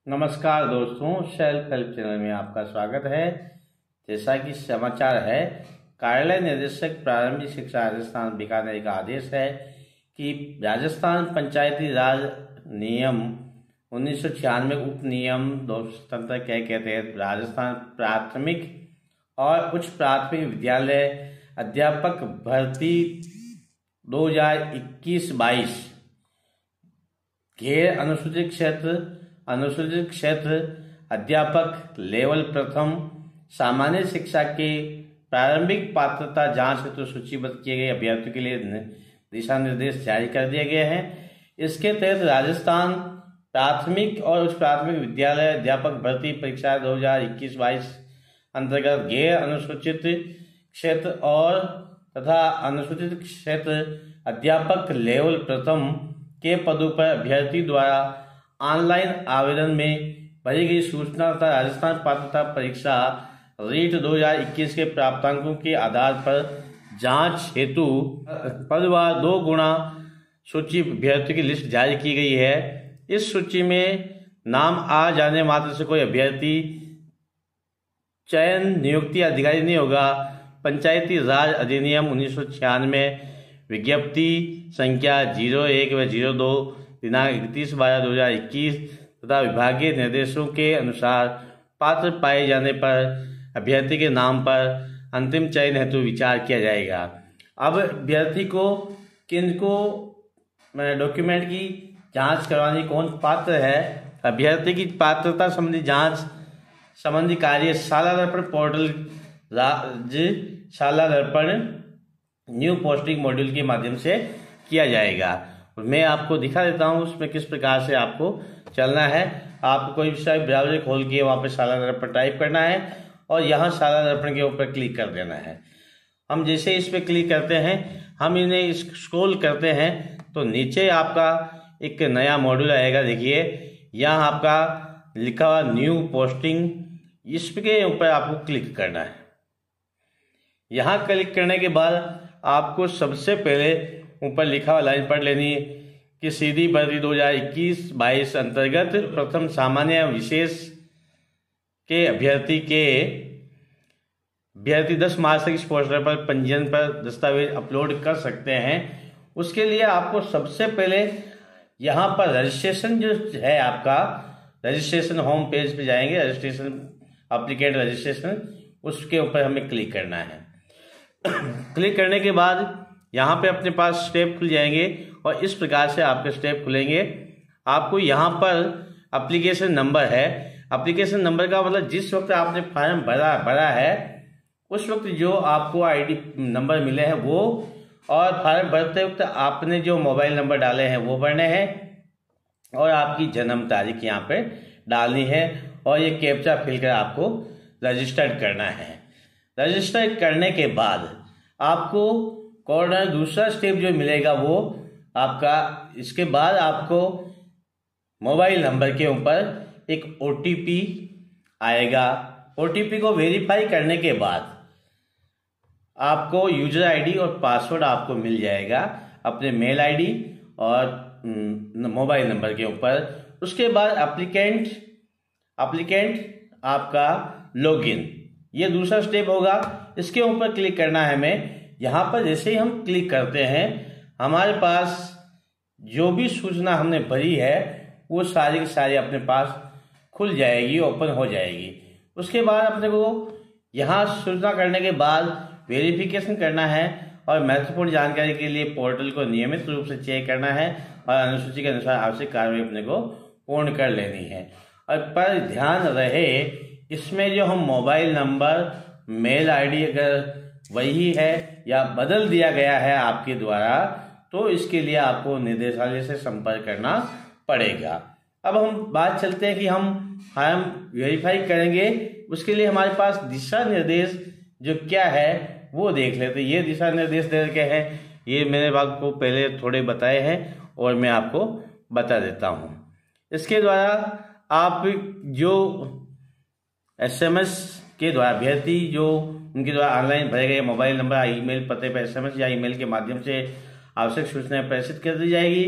नमस्कार दोस्तों, self help channel में आपका स्वागत है। जैसा कि समाचार है, कार्यालय निदेशक प्रारंभिक शिक्षा राजस्थान बीकानेर का आदेश है कि राजस्थान पंचायती राज नियम 1996 उप नियम 277 के तहत राजस्थान प्राथमिक और उच्च प्राथमिक विद्यालय अध्यापक भर्ती 2021-22 गैर अनुसूचित क्षेत्र अध्यापक लेवल प्रथम सामान्य शिक्षा के प्रारंभिक पात्रता जांच हेतु सूचीबद्ध किए गए अभ्यर्थियों के लिए दिशा निर्देश जारी कर दिए गए हैं। इसके तहत राजस्थान प्राथमिक और उच्च प्राथमिक विद्यालय अध्यापक भर्ती परीक्षा 2021-22 अंतर्गत गैर अनुसूचित क्षेत्र और तथा अनुसूचित क्षेत्र अध्यापक लेवल प्रथम के पदों पर अभ्यर्थी द्वारा ऑनलाइन आवेदन में भरी गई सूचना तथा राजस्थान पात्रता परीक्षा रीट 2021 के प्राप्तांकों के आधार पर जांच हेतु पदवार 2 गुणा सूची अभ्यर्थियों की लिस्ट जारी की गई है। इस सूची में नाम आ जाने मात्र से कोई अभ्यर्थी चयन नियुक्ति अधिकारी नहीं होगा। पंचायती राज अधिनियम 1996 विज्ञप्ति संख्या 01 व 02 दिनांक 31/12/2021 तथा विभागीय निर्देशों के अनुसार पात्र पाए जाने पर अभ्यर्थी के नाम पर अंतिम चयन हेतु विचार किया जाएगा। अब अभ्यर्थी को किनको डॉक्यूमेंट की जांच करवानी, कौन पात्र है, अभ्यर्थी की पात्रता संबंधी जांच संबंधी कार्य शाला दर्पण पोर्टल राज्य शाला दर्पण न्यू पोस्टिंग मॉड्यूल के माध्यम से किया जाएगा। मैं आपको दिखा देता हूँ उसमें किस प्रकार से आपको चलना है। आपको कोई भी ब्राउज़र खोल के वहाँ पे शाला दर्पण टाइप करना है और यहाँ शाला दर्पण के ऊपर क्लिक कर देना है। हम जैसे इस पर क्लिक करते हैं, हम इन्हें स्क्रॉल करते हैं तो नीचे आपका एक नया मॉड्यूल आएगा। देखिए यहाँ आपका लिखा हुआ न्यू पोस्टिंग, इसके ऊपर आपको क्लिक करना है। यहाँ क्लिक करने के बाद आपको सबसे पहले ऊपर लिखा हुआ लाइन पढ़ लेनी है कि सीधी भर्ती 2021-22 अंतर्गत प्रथम सामान्य विशेष के अभ्यर्थी 10 मार्च तक इस पोर्टल पर पंजीयन पर दस्तावेज अपलोड कर सकते हैं। उसके लिए आपको सबसे पहले यहाँ पर रजिस्ट्रेशन जो है, आपका रजिस्ट्रेशन होम पेज पे जाएंगे, रजिस्ट्रेशन एप्लीकेंट रजिस्ट्रेशन, उसके ऊपर हमें क्लिक करना है। क्लिक करने के बाद यहाँ पे अपने पास स्टेप खुल जाएंगे और इस प्रकार से आपके स्टेप खुलेंगे। आपको यहाँ पर एप्लीकेशन नंबर है, एप्लीकेशन नंबर का मतलब जिस वक्त आपने फॉर्म भरा है उस वक्त जो आपको आईडी नंबर मिले हैं वो, और फॉर्म भरते वक्त आपने जो मोबाइल नंबर डाले हैं वो भरने हैं और आपकी जन्म तारीख यहाँ पे डालनी है और ये कैप्चा फिल कर आपको रजिस्टर्ड करना है। रजिस्टर करने के बाद आपको कॉर्नर दूसरा स्टेप जो मिलेगा वो आपका, इसके बाद आपको मोबाइल नंबर के ऊपर एक ओटीपी आएगा। ओटीपी को वेरीफाई करने के बाद आपको यूजर आईडी और पासवर्ड आपको मिल जाएगा अपने मेल आईडी और मोबाइल नंबर के ऊपर। उसके बाद एप्लीकेंट आपका लॉगिन, ये दूसरा स्टेप होगा। इसके ऊपर क्लिक करना है हमें। यहाँ पर जैसे ही हम क्लिक करते हैं हमारे पास जो भी सूचना हमने भरी है वो सारी की सारी अपने पास खुल जाएगी, ओपन हो जाएगी। उसके बाद अपने को यहाँ सूचना करने के बाद वेरिफिकेशन करना है और महत्वपूर्ण जानकारी के लिए पोर्टल को नियमित रूप से चेक करना है और अनुसूची के अनुसार आवश्यक कार्रवाई अपने को पूर्ण कर लेनी है। और पर ध्यान रहे, इसमें जो हम मोबाइल नंबर, मेल आईडी अगर वही है या बदल दिया गया है आपके द्वारा तो इसके लिए आपको निदेशालय से संपर्क करना पड़ेगा। अब हम बात चलते हैं कि हम फॉर्म वेरीफाई करेंगे, उसके लिए हमारे पास दिशा निर्देश जो क्या है वो देख लेते हैं। ये दिशा निर्देश दे रखे हैं, ये मैंने आपको पहले थोड़े बताए हैं और मैं आपको बता देता हूँ। इसके द्वारा आप जो SMS के द्वारा अभ्यर्थी जो उनके द्वारा ऑनलाइन भरे गए मोबाइल नंबर, ईमेल पते पर SMS या ईमेल के माध्यम से आवश्यक सूचनाएं प्रेषित कर दी जाएगी।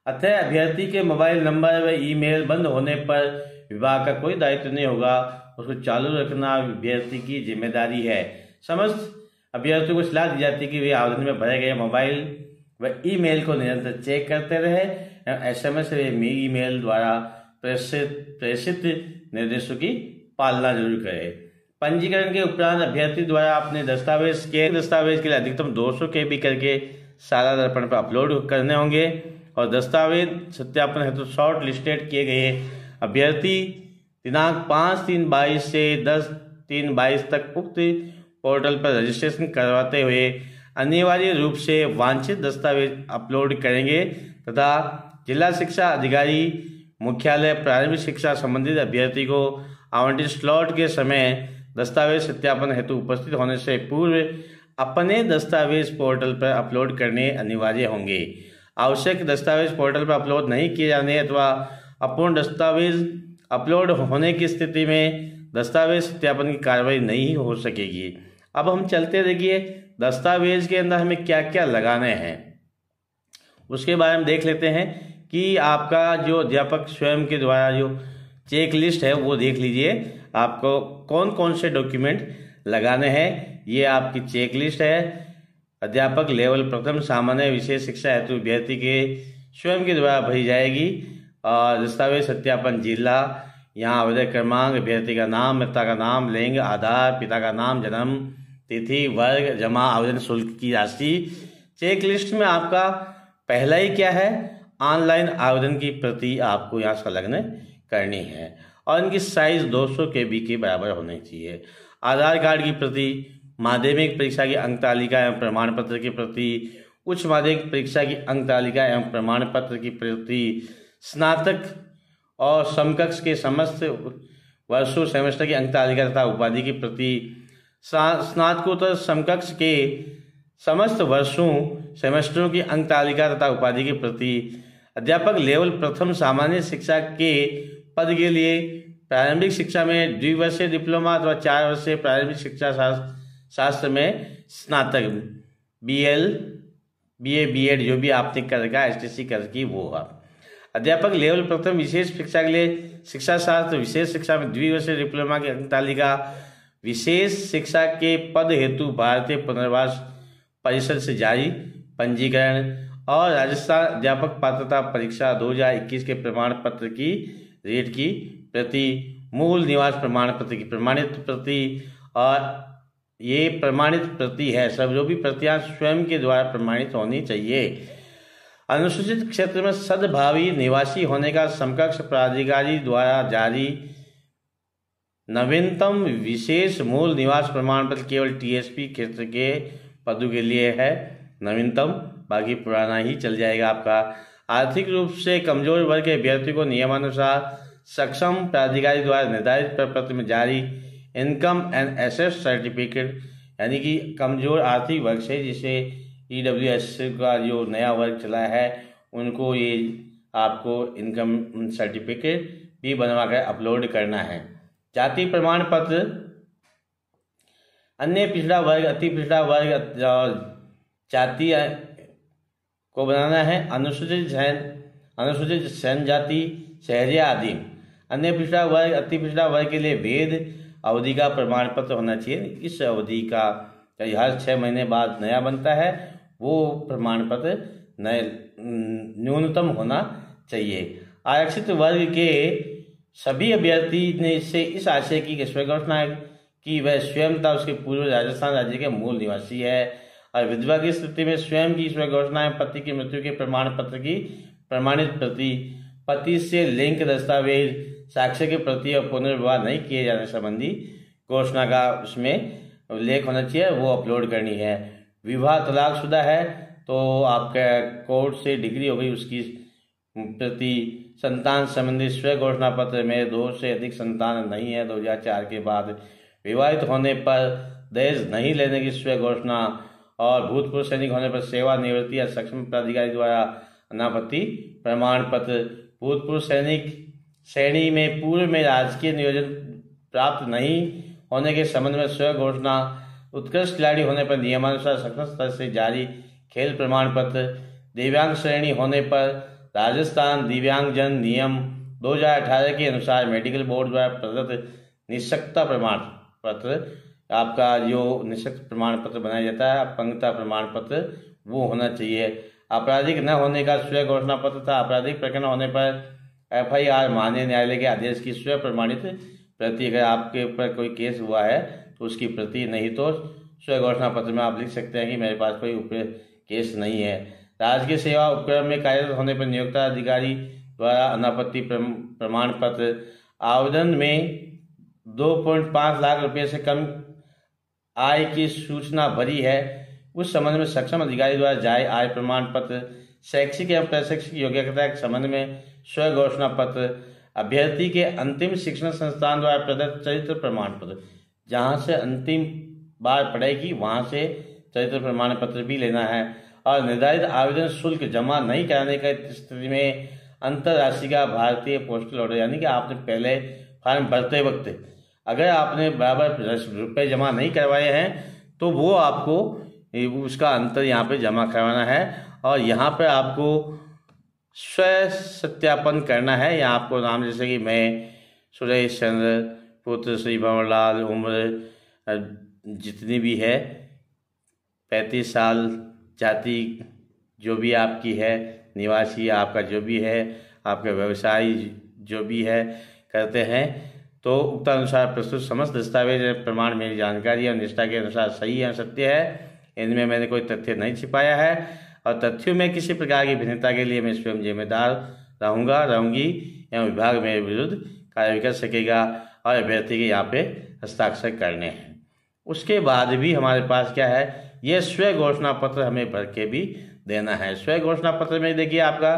अतः अभ्यर्थी के मोबाइल नंबर व ईमेल बंद होने पर विभाग का कोई दायित्व नहीं होगा, उसको चालू रखना अभ्यर्थी की जिम्मेदारी है। समस्त अभ्यर्थियों को सलाह दी जाती है कि वे आवेदन में भरे गए मोबाइल व ईमेल को निरंतर चेक करते रहे एवं SMS व ईमेल द्वारा प्रेषित निर्देशों की पालना जरूर करें। पंजीकरण के उपरांत अभ्यर्थी द्वारा अपने दस्तावेज के लिए अधिकतम 200 KB करके सारा दर्पण पर अपलोड करने होंगे और दस्तावेज सत्यापन हेतु शॉर्ट लिस्टेड किए गए अभ्यर्थी दिनांक 5/3/22 से 10/3/22 तक उक्त पोर्टल पर रजिस्ट्रेशन करवाते हुए अनिवार्य रूप से वांछित दस्तावेज अपलोड करेंगे तथा जिला शिक्षा अधिकारी मुख्यालय प्रारंभिक शिक्षा संबंधित अभ्यर्थी को आवंटित स्लॉट के समय दस्तावेज सत्यापन हेतु उपस्थित होने से पूर्व अपने दस्तावेज पोर्टल पर अपलोड करने अनिवार्य होंगे। आवश्यक दस्तावेज पोर्टल पर अपलोड नहीं किए जाने अथवा अपूर्ण दस्तावेज अपलोड होने की स्थिति में दस्तावेज सत्यापन की कार्रवाई नहीं हो सकेगी। अब हम चलते देखिए दस्तावेज के अंदर हमें क्या क्या लगाने हैं उसके बारे में देख लेते हैं कि आपका जो अध्यापक स्वयं के द्वारा जो चेक लिस्ट है वो देख लीजिए, आपको कौन कौन से डॉक्यूमेंट लगाने हैं। ये आपकी चेक लिस्ट है। अध्यापक लेवल प्रथम सामान्य विशेष शिक्षा हेतु अभ्यर्थी के स्वयं के द्वारा भरी जाएगी और दस्तावेज सत्यापन जिला, यहाँ आवेदन क्रमांक, अभ्यर्थी का नाम, पिता का नाम, लिंग, आधार, पिता का नाम, जन्म तिथि, वर्ग, जमा आवेदन शुल्क की राशि। चेक लिस्ट में आपका पहला ही क्या है, ऑनलाइन आवेदन की प्रति आपको यहाँ संलग्न करनी है और इनकी साइज 200 KB के बराबर होनी चाहिए। आधार कार्ड की प्रति, माध्यमिक परीक्षा की अंक तालिका एवं प्रमाण पत्र की प्रति, उच्च माध्यमिक परीक्षा की अंक तालिका एवं प्रमाण पत्र की प्रति, स्नातक और समकक्ष के समस्त वर्षों सेमेस्टर की अंक तालिका तथा उपाधि की प्रति, स्नातकोत्तर समकक्ष के समस्त वर्षों सेमेस्टरों की अंक तालिका तथा उपाधि की प्रति, अध्यापक लेवल प्रथम सामान्य शिक्षा के पद के लिए प्रारंभिक शिक्षा में द्विवर्षीय डिप्लोमा अथवा 4 वर्षीय प्रारंभिक शिक्षा शास्त्र में स्नातक, BL, BA, BEd जो भी आपने कर रखा है, STC कर रखी वो आप। अध्यापक लेवल प्रथम विशेष शिक्षा के लिए शिक्षा शास्त्र विशेष शिक्षा में द्विवर्षीय डिप्लोमा की अंक तालिका, विशेष शिक्षा के पद हेतु भारतीय पुनर्वास परिषद से जारी पंजीकरण और राजस्थान अध्यापक पात्रता परीक्षा 2021 के प्रमाण पत्र की रेट की प्रति, मूल निवास प्रमाण पत्र की प्रमाणित प्रति, और ये प्रमाणित प्रति है, सब जो भी प्रतियां स्वयं के द्वारा प्रमाणित होनी चाहिए। अनुसूचित क्षेत्र में सद्भावी निवासी होने का समकक्ष प्राधिकारी द्वारा जारी नवीनतम विशेष मूल निवास प्रमाण पत्र केवल TSP क्षेत्र के पदों के लिए है नवीनतम, बाकी पुराना ही चल जाएगा आपका। आर्थिक रूप से कमजोर वर्ग के अभ्यर्थी को नियमानुसार सक्षम प्राधिकारी द्वारा निर्धारित प्रपत्र में जारी इनकम एंड एसेट सर्टिफिकेट, यानी कि कमजोर आर्थिक वर्ग से, जिसे EWS का जो नया वर्ग चला है उनको ये आपको इनकम सर्टिफिकेट भी बनवा कर अपलोड करना है। जाति प्रमाण पत्र, अन्य पिछड़ा वर्ग, अति पिछड़ा वर्ग जाति को बनाना है। अनुसूचित जनजाति, शहरिया आदि अन्य पिछड़ा वर्ग, अति पिछड़ा वर्ग के लिए वेद अवधि का प्रमाण पत्र होना चाहिए। इस अवधि का हर 6 महीने बाद नया बनता है, वो प्रमाण पत्र नए न्यूनतम होना चाहिए। आरक्षित वर्ग के सभी अभ्यर्थी ने से इस आशय की स्व घोषणा है कि वह स्वयं तथा उसके पूर्व राजस्थान राज्य के मूल निवासी है और विधवा की स्थिति में स्वयं की स्व घोषणा है। पति की मृत्यु के प्रमाण पत्र की प्रमाणित प्रति, पति से लिंक दस्तावेज, साक्ष्य की प्रति और पुनर्विवाह नहीं किए जाने संबंधी घोषणा का उसमें उल्लेख होना चाहिए, वो अपलोड करनी है। विवाह तलाकशुदा है तो आपका कोर्ट से डिग्री हो गई उसकी प्रति, संतान संबंधी स्व घोषणा पत्र में 2 से अधिक संतान नहीं है 2004 के बाद, विवाहित होने पर दहेज नहीं लेने की स्व घोषणा और भूतपूर्व सैनिक होने पर सेवानिवृत्ति या सक्षम प्राधिकारी द्वारा अनापत्ति प्रमाण पत्र, भूतपूर्व सैनिक श्रेणी में पूर्व में राजकीय नियोजन प्राप्त नहीं होने के संबंध में स्व घोषणा, उत्कृष्ट खिलाड़ी होने पर नियमानुसार सक्षम स्तर से जारी खेल प्रमाण पत्र, दिव्यांग श्रेणी होने पर राजस्थान दिव्यांगजन नियम 2018 के अनुसार मेडिकल बोर्ड द्वारा प्रदत्त निःशक्तता प्रमाण पत्र, आपका जो निःशक्त प्रमाण पत्र बनाया जाता है अपंगता प्रमाण पत्र, वो होना चाहिए। आपराधिक न होने का स्वयं घोषणा पत्र था। आपराधिक प्रकरण होने पर FIR माननीय न्यायालय के आदेश की स्वयं प्रमाणित प्रति, अगर आपके ऊपर कोई केस हुआ है तो उसकी प्रति, नहीं तो स्वयं घोषणा पत्र में आप लिख सकते हैं कि मेरे पास कोई ऊपर केस नहीं है। राजकीय सेवा उपक्रम में कार्यरत होने पर नियोक्ता अधिकारी द्वारा अनापत्ति प्रमाण पत्र, आवेदन में 2.5 लाख रुपये से कम आय की सूचना भरी है उस संबंध में सक्षम अधिकारी द्वारा जारी आय प्रमाण पत्र, शैक्षिक एवं प्रशैक्षिक योग्यता के संबंध में स्वयं घोषणा पत्र, अभ्यर्थी के अंतिम शिक्षण संस्थान द्वारा प्रदत्त चरित्र प्रमाण पत्र, जहां से अंतिम बार पढ़ेगी वहां से चरित्र प्रमाण पत्र भी लेना है, और निर्धारित आवेदन शुल्क जमा नहीं कराने की स्थिति में अंतरराशि का भारतीय पोस्टल ऑर्डर, यानी कि आपने पहले फॉर्म भरते वक्त अगर आपने बराबर रुपये जमा नहीं करवाए हैं तो वो आपको उसका अंतर यहाँ पे जमा करवाना है, और यहाँ पे आपको स्वयं सत्यापन करना है। यहाँ आपको नाम, जैसे कि मैं सुरेश चंद्र पुत्र श्री भंवरलाल, उम्र जितनी भी है 35 साल, जाति जो भी आपकी है, निवासी आपका जो भी है, आपका व्यवसाय जो भी है करते हैं, तो उक्त अनुसार प्रस्तुत समस्त दस्तावेज प्रमाण मेरी जानकारी और निष्ठा के अनुसार सही है, सत्य है। इनमें मैंने कोई तथ्य नहीं छिपाया है, और तथ्यों में किसी प्रकार की भिन्नता के लिए मैं स्वयं जिम्मेदार रहूँगी एवं विभाग मेरे विरुद्ध कार्रवाई कर सकेगा, और अभ्यर्थी के यहाँ पे हस्ताक्षर करने हैं। उसके बाद भी हमारे पास क्या है, ये स्वयं घोषणा पत्र हमें भर के भी देना है। स्वयं घोषणा पत्र में देखिए आपका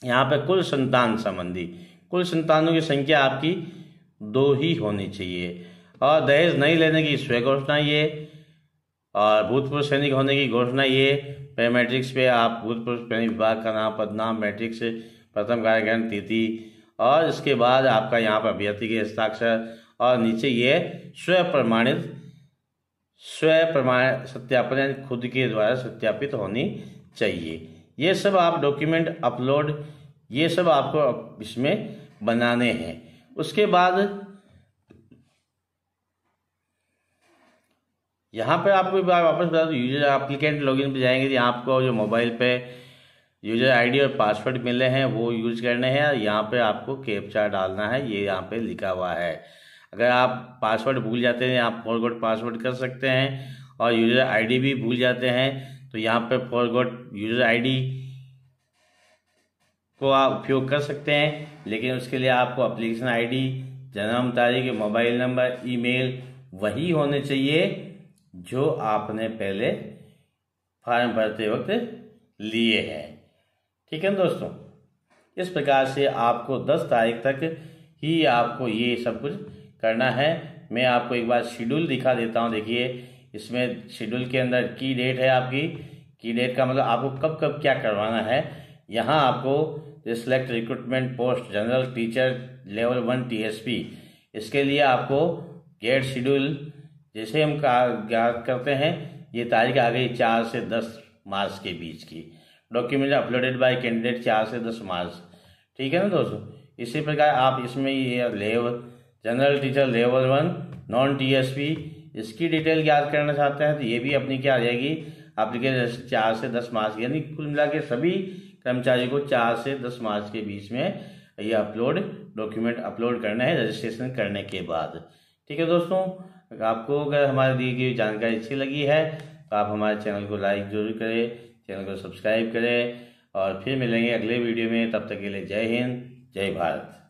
यहाँ पे कुल संतान संबंधी, कुल संतानों की संख्या आपकी 2 ही होनी चाहिए, और दहेज नहीं लेने की स्वयं घोषणा ये, और भूतपूर्व सैनिक होने की घोषणा ये। पैरामेट्रिक्स पे आप भूतपूर्व सैनिक विभाग का नाम, पदनाम, मैट्रिक्स प्रथम कार्यक्रम तिथि, और इसके बाद आपका यहाँ पर अभ्यर्थी के हस्ताक्षर, और नीचे ये स्वयं प्रमाण सत्यापन, यानी खुद के द्वारा सत्यापित होनी चाहिए। ये सब आप डॉक्यूमेंट अपलोड, ये सब आपको इसमें बनाने हैं। उसके बाद यहाँ पे आपको एक बार वापस बता दूँ, यूजर एप्लीकेंट लॉगिन पे जाएंगे तो आपको जो मोबाइल पे यूजर आईडी और पासवर्ड मिले हैं वो यूज करने हैं। यहाँ पे आपको कैप्चा डालना है, ये यहाँ पे लिखा हुआ है। अगर आप पासवर्ड भूल जाते हैं आप फॉरगॉट पासवर्ड कर सकते हैं, और यूजर आईडी भी भूल जाते हैं तो यहाँ पे फॉरगॉट यूजर आईडी को आप उपयोग कर सकते हैं। लेकिन उसके लिए आपको एप्लीकेशन आईडी, जन्म तारीख, मोबाइल नंबर, ईमेल वही होने चाहिए जो आपने पहले फॉर्म भरते वक्त लिए हैं। ठीक है दोस्तों, इस प्रकार से आपको 10 तारीख तक ही आपको ये सब कुछ करना है। मैं आपको एक बार शेड्यूल दिखा देता हूँ। देखिए इसमें शेड्यूल के अंदर की डेट है आपकी, की डेट का मतलब आपको कब कब क्या करवाना है। यहाँ आपको select recruitment post general teacher level 1 TSP, इसके लिए आपको गेट शेड्यूल जैसे हम ज्ञात करते हैं, ये तारीख आ गई 4 से 10 मार्च के बीच की। डॉक्यूमेंट अपलोडेड बाय कैंडिडेट 4 से 10 मार्च। ठीक है ना दोस्तों। इसी प्रकार आप इसमें ये level general teacher level 1 non TSP, इसकी डिटेल ज्ञात करना चाहते हैं तो ये भी अपनी क्या आ जाएगी एप्लीकेशन 4 से 10 मार्च, यानी कुल मिला के सभी कर्मचारी को 4 से 10 मार्च के बीच में ये डॉक्यूमेंट अपलोड करना है रजिस्ट्रेशन करने के बाद। ठीक है दोस्तों, आपको अगर हमारी दी गई जानकारी अच्छी लगी है तो आप हमारे चैनल को लाइक जरूर करें, चैनल को सब्सक्राइब करें, और फिर मिलेंगे अगले वीडियो में। तब तक के लिए जय हिंद, जय भारत।